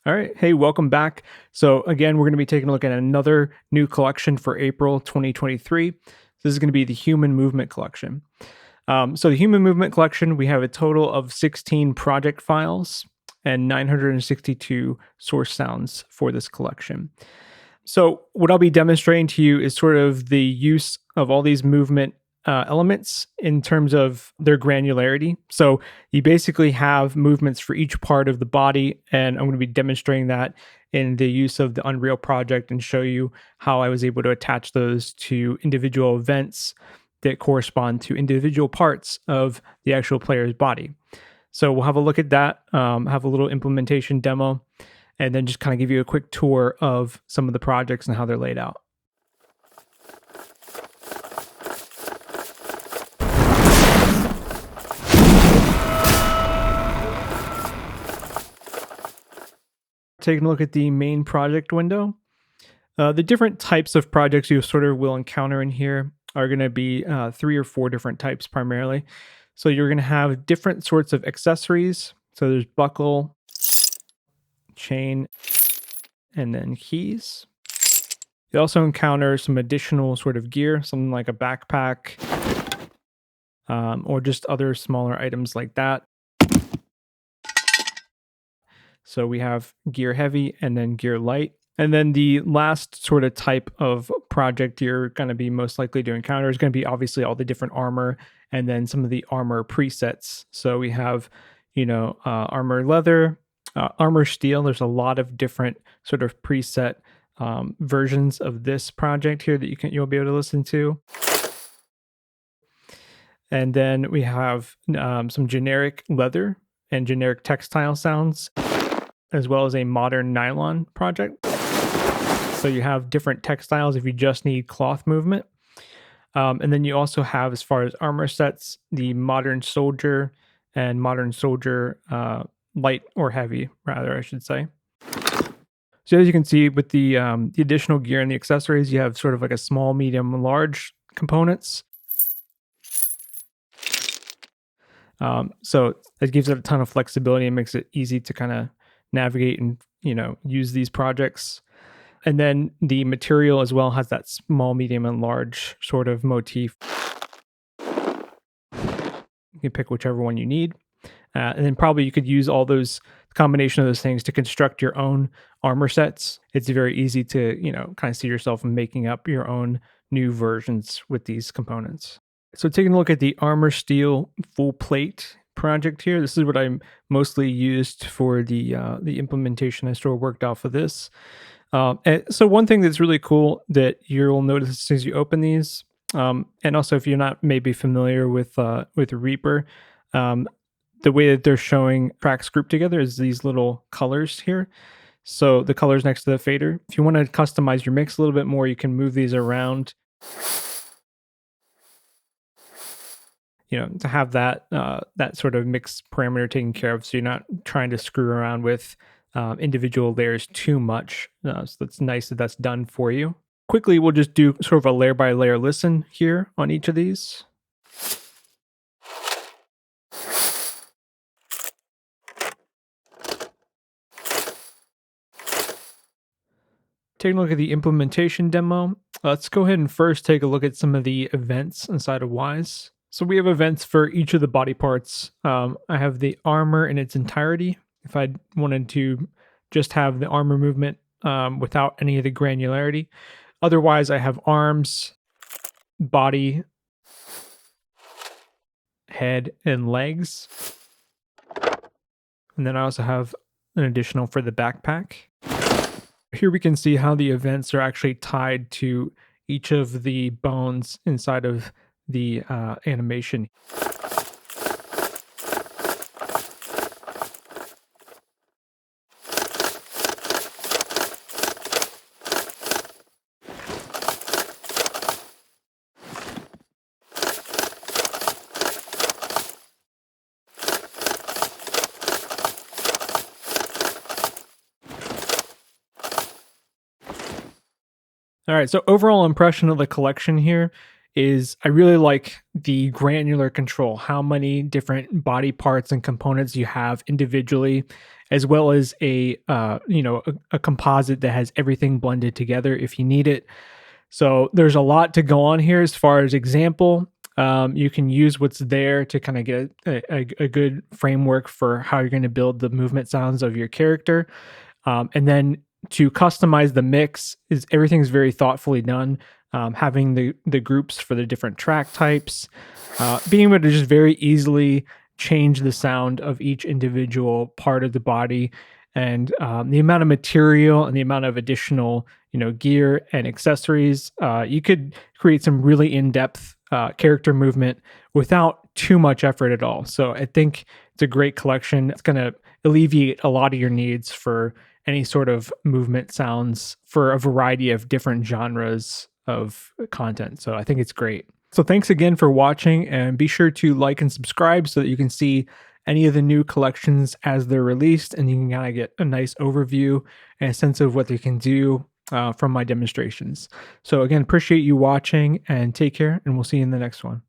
All right. Hey, welcome back. So, again, we're going to be taking a look at another new collection for April 2023. This is going to be the Human Movement Collection. The Human Movement Collection, we have a total of 16 project files and 962 source sounds for this collection. So, what I'll be demonstrating to you is sort of the use of all these movement elements in terms of their granularity. So, you basically have movements for each part of the body, and I'm going to be demonstrating that in the use of the Unreal project and show you how I was able to attach those to individual events that correspond to individual parts of the actual player's body. So, we'll have a look at that, have a little implementation demo, and then just kind of give you a quick tour of some of the projects and how they're laid out. Taking a look at the main project window, the different types of projects you sort of will encounter in here are going to be three or four different types primarily. So you're going to have different sorts of accessories. So there's buckle, chain, and then keys. You also encounter some additional sort of gear, something like a backpack, or just other smaller items like that. So we have gear heavy and then gear light. And then the last sort of type of project you're going to be most likely to encounter is going to be obviously all the different armor and then some of the armor presets. So we have, armor leather, armor steel. There's a lot of different sort of preset versions of this project here that you'll be able to listen to. And then we have some generic leather and generic textile sounds, as well as a modern nylon project. So you have different textiles if you just need cloth movement. And then you also have, as far as armor sets, the modern soldier and modern soldier light or heavy, rather, I should say. So as you can see with the additional gear and the accessories, you have sort of like a small, medium, and large components. So that gives it a ton of flexibility and makes it easy to kind of navigate and use these projects. And then the material as well has that small, medium, and large sort of motif. You can pick whichever one you need. And then probably you could use all those combination of those things to construct your own armor sets. It's very easy to, kind of see yourself making up your own new versions with these components. So taking a look at the armor steel full plate project here, this is what I'm mostly used for the implementation. I sort of worked off of this. And so one thing that's really cool that you'll notice as soon as you open these, and also if you're not maybe familiar with Reaper, the way that they're showing tracks grouped together is these little colors here. So the colors next to the fader. If you want to customize your mix a little bit more, you can move these around. To have that sort of mix parameter taken care of, so you're not trying to screw around with individual layers too much. So that's nice that that's done for you. Quickly, we'll just do sort of a layer by layer listen here on each of these. Taking a look at the implementation demo, let's go ahead and first take a look at some of the events inside of Wise. So we have events for each of the body parts. I have the armor in its entirety. If I wanted to just have the armor movement without any of the granularity. Otherwise, I have arms, body, head, and legs. And then I also have an additional for the backpack. Here we can see how the events are actually tied to each of the bones inside of the animation. All right, so overall impression of the collection here is I really like the granular control, how many different body parts and components you have individually, as well as a composite that has everything blended together if you need it. So there's a lot to go on here as far as example. You can use what's there to kind of get a good framework for how you're going to build the movement sounds of your character. And then to customize the mix is everything's very thoughtfully done. Having the groups for the different track types, being able to just very easily change the sound of each individual part of the body, and the amount of material and the amount of additional gear and accessories. You could create some really in-depth character movement without too much effort at all. So I think it's a great collection. It's going to alleviate a lot of your needs for any sort of movement sounds for a variety of different genres of content. So I think it's great. So thanks again for watching, and be sure to like and subscribe so that you can see any of the new collections as they're released, and you can kind of get a nice overview and a sense of what they can do from my demonstrations. So again, appreciate you watching, and take care, and we'll see you in the next one.